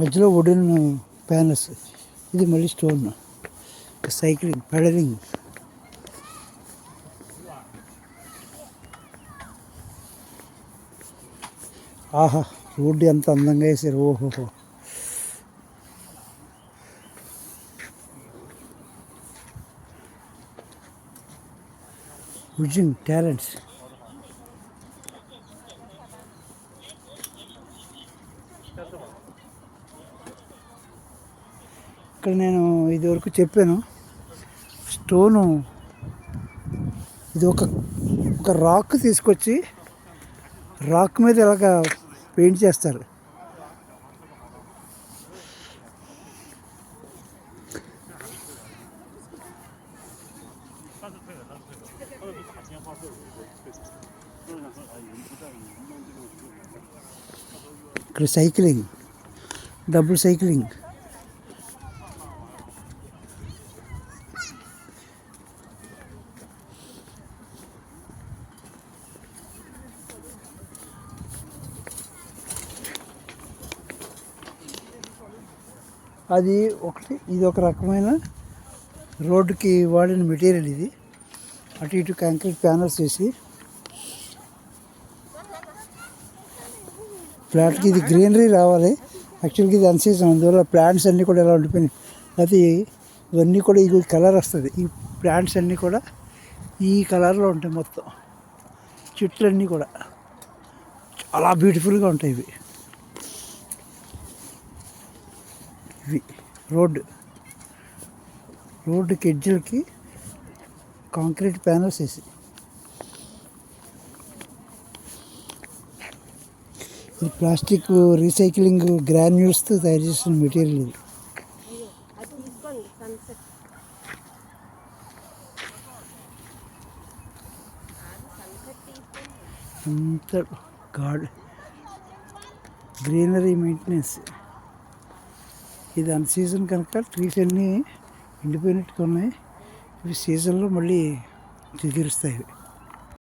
మధ్యలో wooden panels, ఇది మళ్ళీ స్టోన్. Cycling, peddling. ఆహా, రోడ్డు ఎంత అందంగా వేసారు. ఓహోహో. హుజింగ్ టాలెంట్స్. ఇక్కడ నేను ఇదివరకు చెప్పాను, స్టోను ఇది ఒక రాక్ తీసుకొచ్చి రాక్ మీద ఇలాగా పెయింట్ చేస్తారు. ఇక్కడ సైక్లింగ్, డబుల్ సైక్లింగ్. అది ఒకటి, ఇది ఒక రకమైన రోడ్డుకి వాడిన మెటీరియల్. ఇది అటు ఇటు కాంక్రీట్ ప్యానల్స్ వేసి ఫ్లాట్కి ఇది గ్రీనరీ రావాలి. యాక్చువల్గా ఇది అన్సీజన్, అందువల్ల ప్లాంట్స్ అన్నీ కూడా ఎలా ఉండిపోయినాయి. అది ఇవన్నీ కూడా ఈ కలర్ వస్తుంది. ఈ ప్లాంట్స్ అన్నీ కూడా ఈ కలర్లో ఉంటాయి. మొత్తం చెట్లన్నీ కూడా చాలా బ్యూటిఫుల్గా ఉంటాయి. ఇవి రోడ్డుకి ఎడ్జ్లకి కాంక్రీట్ ప్యానల్స్ వేసి, ఇది ప్లాస్టిక్ రీసైక్లింగ్ గ్రాన్యూల్స్తో తయారు చేసిన మెటీరియల్. ఇది అంత గ్రీనరీ మెయింటెనెన్స్. ఇది అన్ సీజన్ కనుక ట్రీస్ అన్నీ ఎండిపోయినట్టుగా ఉన్నాయి. ఇవి సీజన్లో మళ్ళీ చిగురిస్తాయి.